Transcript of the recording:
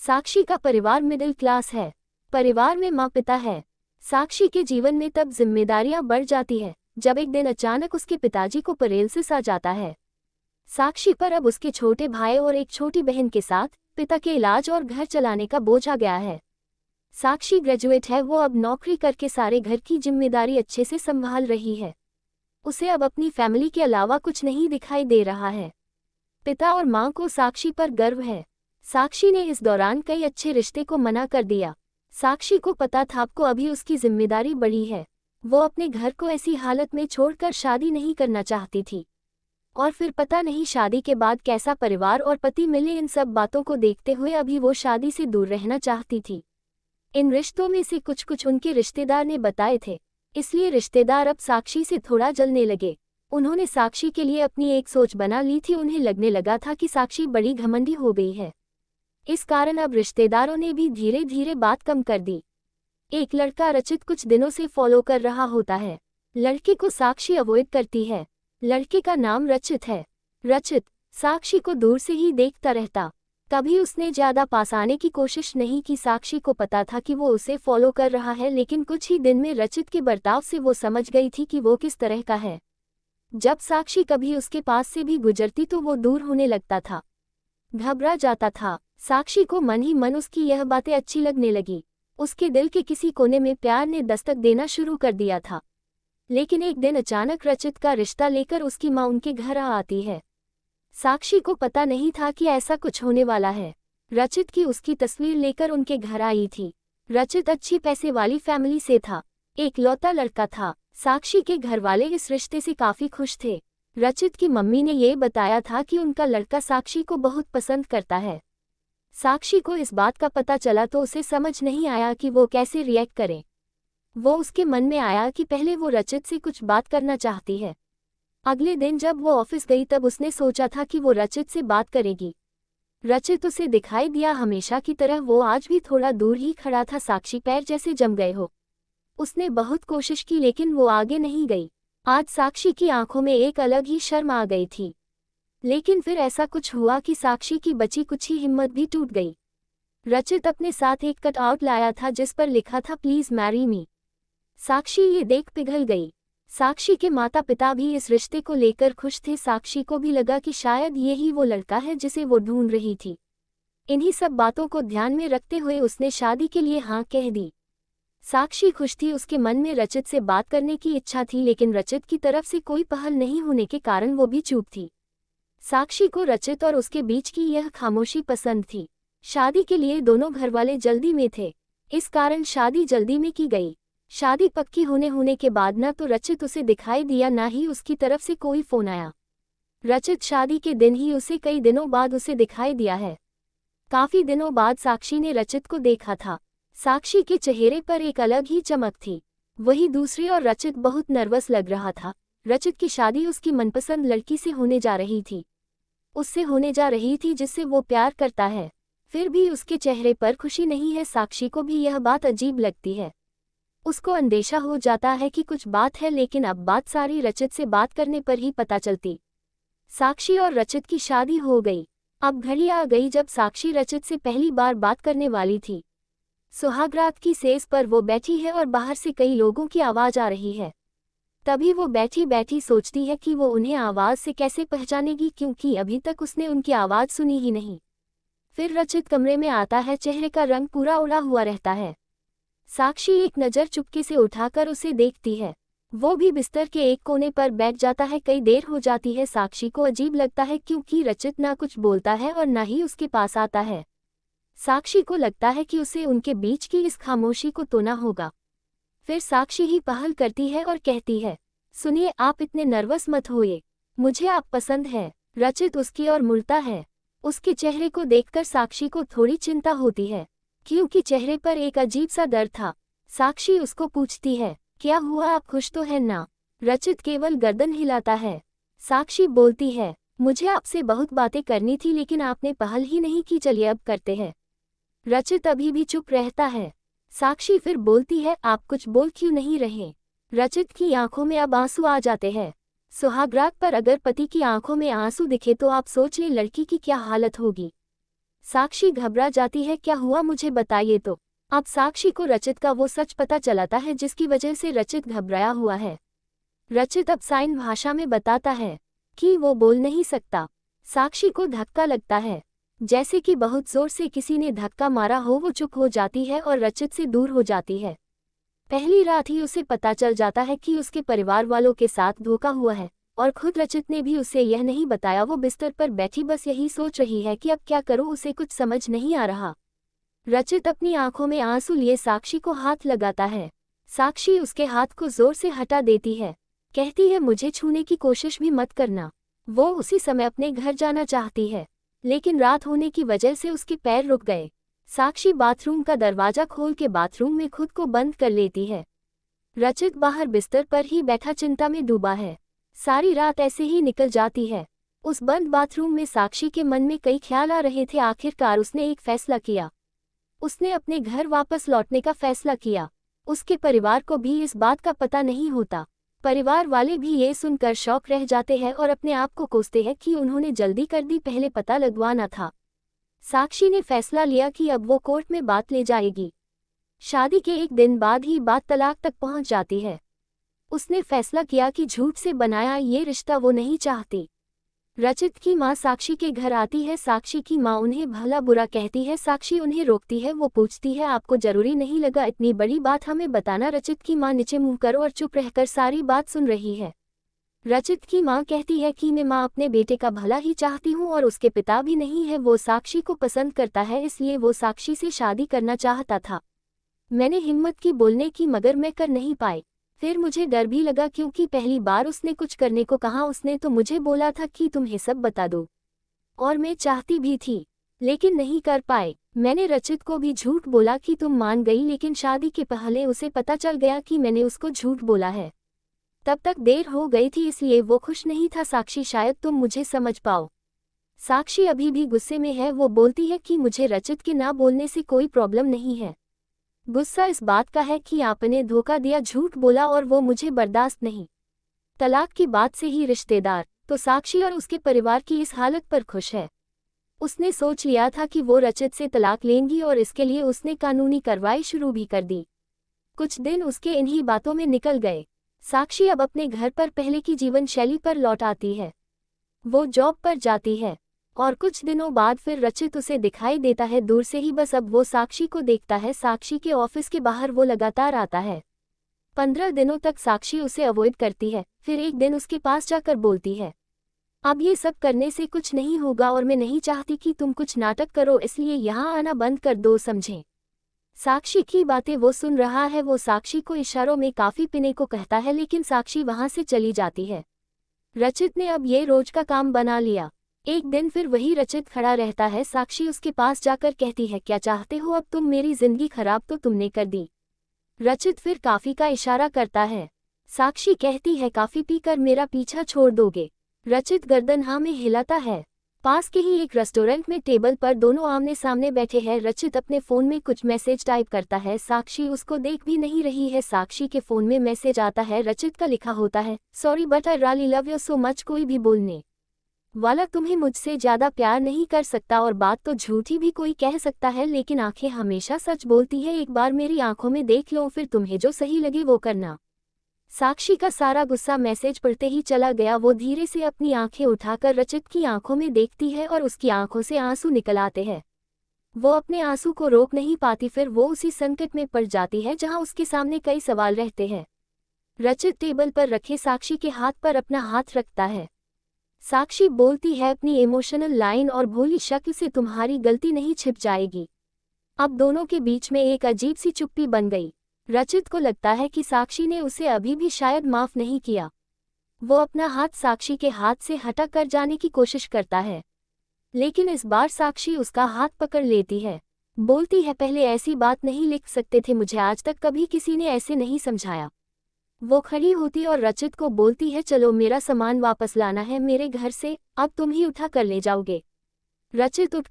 साक्षी का परिवार middle class है। परिवार में माँ पिता है। साक्षी के जीवन में तब जिम्मेदारियां बढ़ जाती है जब एक दिन अचानक उसके पिताजी को पैरालिसिस आ जाता है। साक्षी पर अब उसके छोटे भाई और एक छोटी बहन के साथ पिता के इलाज और घर चलाने का बोझ आ गया है। साक्षी ग्रेजुएट है, वो अब नौकरी करके सारे घर की जिम्मेदारी अच्छे से संभाल रही है। उसे अब अपनी फैमिली के अलावा कुछ नहीं दिखाई दे रहा है। पिता और मां को साक्षी पर गर्व है। साक्षी ने इस दौरान कई अच्छे रिश्ते को मना कर दिया। साक्षी को पता था आपको अभी उसकी जिम्मेदारी बढ़ी है। वो अपने घर को ऐसी हालत में छोड़कर शादी नहीं करना चाहती थी। और फिर पता नहीं शादी के बाद कैसा परिवार और पति मिले, इन सब बातों को देखते हुए अभी वो शादी से दूर रहना चाहती थी। इन रिश्तों में से कुछ उनके रिश्तेदार ने बताए थे, इसलिए रिश्तेदार अब साक्षी से थोड़ा जलने लगे। उन्होंने साक्षी के लिए अपनी एक सोच बना ली थी। उन्हें लगने लगा था कि साक्षी बड़ी घमंडी हो गई है। इस कारण अब रिश्तेदारों ने भी धीरे धीरे बात कम कर दी। एक लड़का रचित कुछ दिनों से फॉलो कर रहा होता है। लड़के को साक्षी अवॉइड करती है। लड़के का नाम रचित है। रचित साक्षी को दूर से ही देखता रहता। कभी उसने ज्यादा पास आने की कोशिश नहीं की। साक्षी को पता था कि वो उसे फॉलो कर रहा है, लेकिन कुछ ही दिन में रचित के बर्ताव से वो समझ गई थी कि वो किस तरह का है। जब साक्षी कभी उसके पास से भी गुजरती तो वो दूर होने लगता था, घबरा जाता था। साक्षी को मन ही मन उसकी यह बातें अच्छी लगने लगी। उसके दिल के किसी कोने में प्यार ने दस्तक देना शुरू कर दिया था। लेकिन एक दिन अचानक रचित का रिश्ता लेकर उसकी माँ उनके घर आ आती है। साक्षी को पता नहीं था कि ऐसा कुछ होने वाला है। रचित की उसकी तस्वीर लेकर उनके घर आई थी। रचित अच्छी पैसे वाली फैमिली से था, एक लौता लड़का था। साक्षी के घरवाले इस रिश्ते से काफी खुश थे। रचित की मम्मी ने ये बताया था कि उनका लड़का साक्षी को बहुत पसंद करता है। साक्षी को इस बात का पता चला तो उसे समझ नहीं आया कि वो कैसे रिएक्ट करे। वो उसके मन में आया कि पहले वो रचित से कुछ बात करना चाहती है। अगले दिन जब वो ऑफिस गई तब उसने सोचा था कि वो रचित से बात करेगी। रचित उसे दिखाई दिया हमेशा की तरह, वो आज भी थोड़ा दूर ही खड़ा था। साक्षी पैर जैसे जम गए हो। उसने बहुत कोशिश की लेकिन वो आगे नहीं गई। आज साक्षी की आंखों में एक अलग ही शर्म आ गई थी। लेकिन फिर ऐसा कुछ हुआ कि साक्षी की बची कुछ ही हिम्मत भी टूट गई। रचित अपने साथ एक कट आउट लाया था जिस पर लिखा था प्लीज मैरी मी। साक्षी ये देख पिघल गई। साक्षी के माता पिता भी इस रिश्ते को लेकर खुश थे। साक्षी को भी लगा कि शायद यही वो लड़का है जिसे वो ढूंढ रही थी। इन्हीं सब बातों को ध्यान में रखते हुए उसने शादी के लिए हाँ कह दी। साक्षी खुश थी। उसके मन में रचित से बात करने की इच्छा थी, लेकिन रचित की तरफ से कोई पहल नहीं होने के कारण वो भी चुप थी। साक्षी को रचित और उसके बीच की यह खामोशी पसंद थी। शादी के लिए दोनों घरवाले जल्दी में थे, इस कारण शादी जल्दी में की गई। शादी पक्की होने के बाद ना तो रचित उसे दिखाई दिया, ना ही उसकी तरफ से कोई फोन आया। रचित शादी के दिन ही उसे कई दिनों बाद उसे दिखाई दिया है। काफी दिनों बाद साक्षी ने रचित को देखा था। साक्षी के चेहरे पर एक अलग ही चमक थी। वही दूसरी ओर रचित बहुत नर्वस लग रहा था। रचित की शादी उसकी मनपसंद लड़की से होने जा रही थी। उससे होने जा रही थी जिससे वो प्यार करता है। फिर भी उसके चेहरे पर खुशी नहीं है। साक्षी को भी यह बात अजीब लगती है। उसको अंदेशा हो जाता है कि कुछ बात है, लेकिन अब बात सारी रचित से बात करने पर ही पता चलती। साक्षी और रचित की शादी हो गई। अब घड़ी आ गई जब साक्षी रचित से पहली बार बात करने वाली थी। सुहागरात की सेज पर वो बैठी है और बाहर से कई लोगों की आवाज आ रही है। तभी वो बैठी बैठी सोचती है कि वो उन्हें आवाज से कैसे पहचानेगी, क्योंकि अभी तक उसने उनकी आवाज सुनी ही नहीं। फिर रचित कमरे में आता है। चेहरे का रंग पूरा उड़ा हुआ रहता है। साक्षी एक नज़र चुपके से उठाकर उसे देखती है। वो भी बिस्तर के एक कोने पर बैठ जाता है। कई देर हो जाती है। साक्षी को अजीब लगता है क्योंकि रचित ना कुछ बोलता है और ना ही उसके पास आता है। साक्षी को लगता है कि उसे उनके बीच की इस खामोशी को तोड़ना होगा। फिर साक्षी ही पहल करती है और कहती है, सुनिए, आप इतने नर्वस मत होइए, मुझे आप पसंद है। रचित उसकी ओर मुड़ता है। उसके चेहरे को देखकर साक्षी को थोड़ी चिंता होती है, क्योंकि चेहरे पर एक अजीब सा डर था। साक्षी उसको पूछती है, क्या हुआ, आप खुश तो हैं ना? रचित केवल गर्दन हिलाता है। साक्षी बोलती है, मुझे आपसे बहुत बातें करनी थी लेकिन आपने पहल ही नहीं की, चलिए अब करते हैं। रचित अभी भी चुप रहता है। साक्षी फिर बोलती है, आप कुछ बोल क्यों नहीं रहे? रचित की आंखों में अब आंसू आ जाते हैं। सुहागरात पर अगर पति की आंखों में आंसू दिखे तो आप सोच लें लड़की की क्या हालत होगी। साक्षी घबरा जाती है, क्या हुआ मुझे बताइए तो। अब साक्षी को रचित का वो सच पता चलाता है जिसकी वजह से रचित घबराया हुआ है। रचित अब साइन भाषा में बताता है कि वो बोल नहीं सकता। साक्षी को धक्का लगता है, जैसे कि बहुत जोर से किसी ने धक्का मारा हो। वो चुप हो जाती है और रचित से दूर हो जाती है। पहली रात ही उसे पता चल जाता है कि उसके परिवार वालों के साथ धोखा हुआ है और खुद रचित ने भी उसे यह नहीं बताया। वो बिस्तर पर बैठी बस यही सोच रही है कि अब क्या करूं, उसे कुछ समझ नहीं आ रहा। रचित अपनी आंखों में आंसू लिए साक्षी को हाथ लगाता है। साक्षी उसके हाथ को जोर से हटा देती है, कहती है मुझे छूने की कोशिश भी मत करना। वो उसी समय अपने घर जाना चाहती है, लेकिन रात होने की वजह से उसके पैर रुक गए। साक्षी बाथरूम का दरवाजा खोल के बाथरूम में खुद को बंद कर लेती है। रचित बाहर बिस्तर पर ही बैठा चिंता में डूबा है। सारी रात ऐसे ही निकल जाती है। उस बंद बाथरूम में साक्षी के मन में कई ख्याल आ रहे थे। आखिरकार उसने एक फैसला किया। उसने अपने घर वापस लौटने का फैसला किया। उसके परिवार को भी इस बात का पता नहीं होता। परिवार वाले भी ये सुनकर शौक रह जाते हैं और अपने आप को कोसते हैं कि उन्होंने जल्दी कर दी, पहले पता लगवाना था। साक्षी ने फैसला लिया कि अब वो कोर्ट में बात ले जाएगी। शादी के एक दिन बाद ही बात तलाक तक पहुंच जाती है। उसने फैसला किया कि झूठ से बनाया ये रिश्ता वो नहीं चाहती। रचित की माँ साक्षी के घर आती है। साक्षी की माँ उन्हें भला बुरा कहती है। साक्षी उन्हें रोकती है। वो पूछती है आपको जरूरी नहीं लगा इतनी बड़ी बात हमें बताना। रचित की माँ नीचे मुंह कर और चुप रहकर सारी बात सुन रही है। रचित की माँ कहती है कि मैं माँ अपने बेटे का भला ही चाहती हूँ और उसके पिता भी नहीं है। वो साक्षी को पसंद करता है, इसलिए वो साक्षी से शादी करना चाहता था। मैंने हिम्मत की बोलने की, मगर मैं कर नहीं पाई। फिर मुझे डर भी लगा क्योंकि पहली बार उसने कुछ करने को कहा। उसने तो मुझे बोला था कि तुम्हें सब बता दो, और मैं चाहती भी थी, लेकिन नहीं कर पाए। मैंने रचित को भी झूठ बोला कि तुम मान गई, लेकिन शादी के पहले उसे पता चल गया कि मैंने उसको झूठ बोला है। तब तक देर हो गई थी, इसलिए वो खुश नहीं था। साक्षी शायद तुम मुझे समझ पाओ। साक्षी अभी भी गुस्से में है। वो बोलती है कि मुझे रचित के ना बोलने से कोई प्रॉब्लम नहीं है। गुस्सा इस बात का है कि आपने धोखा दिया, झूठ बोला, और वो मुझे बर्दाश्त नहीं। तलाक की बात से ही रिश्तेदार तो साक्षी और उसके परिवार की इस हालत पर खुश है। उसने सोच लिया था कि वो रचित से तलाक लेंगी और इसके लिए उसने कानूनी कार्रवाई शुरू भी कर दी। कुछ दिन उसके इन्हीं बातों में निकल गए। साक्षी अब अपने घर पर पहले की जीवन शैली पर लौट आती है। वो जॉब पर जाती है और कुछ दिनों बाद फिर रचित उसे दिखाई देता है, दूर से ही बस। अब वो साक्षी को देखता है। साक्षी के ऑफिस के बाहर वो लगातार आता है। 15 दिनों तक साक्षी उसे अवॉइड करती है। फिर एक दिन उसके पास जाकर बोलती है अब ये सब करने से कुछ नहीं होगा और मैं नहीं चाहती कि तुम कुछ नाटक करो, इसलिए यहाँ आना बंद कर दो, समझे। साक्षी की बातें वो सुन रहा है। वो साक्षी को इशारों में काफी पीने को कहता है, लेकिन साक्षी वहां से चली जाती है। रचित ने अब ये रोज का काम बना लिया। एक दिन फिर वही रचित खड़ा रहता है। साक्षी उसके पास जाकर कहती है क्या चाहते हो, अब तुम मेरी जिंदगी खराब तो तुमने कर दी। रचित फिर काफी का इशारा करता है। साक्षी कहती है काफी पीकर मेरा पीछा छोड़ दोगे। रचित गर्दन हाँ में हिलाता है। पास के ही एक रेस्टोरेंट में टेबल पर दोनों आमने सामने बैठे हैं। रचित अपने फोन में कुछ मैसेज टाइप करता है। साक्षी उसको देख भी नहीं रही है। साक्षी के फोन में मैसेज आता है। रचित का लिखा होता है sorry but I really love you so much. कोई भी बोलने वाला तुम्हें मुझसे ज्यादा प्यार नहीं कर सकता, और बात तो झूठी भी कोई कह सकता है, लेकिन आंखें हमेशा सच बोलती है। एक बार मेरी आंखों में देख लो, फिर तुम्हें जो सही लगे वो करना। साक्षी का सारा गुस्सा मैसेज पढ़ते ही चला गया। वो धीरे से अपनी आंखें उठाकर रचित की आंखों में देखती है और उसकी आंखों से आंसू निकल आते हैं। वो अपने आंसू को रोक नहीं पाती। फिर वो उसी संकट में पड़ जाती है जहां उसके सामने कई सवाल रहते हैं। रचित टेबल पर रखे साक्षी के हाथ पर अपना हाथ रखता है। साक्षी बोलती है अपनी इमोशनल लाइन और भोली शक्ल से तुम्हारी गलती नहीं छिप जाएगी। अब दोनों के बीच में एक अजीब सी चुप्पी बन गई। रचित को लगता है कि साक्षी ने उसे अभी भी शायद माफ नहीं किया। वो अपना हाथ साक्षी के हाथ से हटा कर जाने की कोशिश करता है, लेकिन इस बार साक्षी उसका हाथ पकड़ लेती है। बोलती है पहले ऐसी बात नहीं लिख सकते थे, मुझे आज तक कभी किसी ने ऐसे नहीं समझाया। वो खड़ी होती और रचित को बोलती है चलो मेरा सामान वापस लाना है मेरे घर से, अब तुम ही उठा कर ले जाओगे। रचित उठ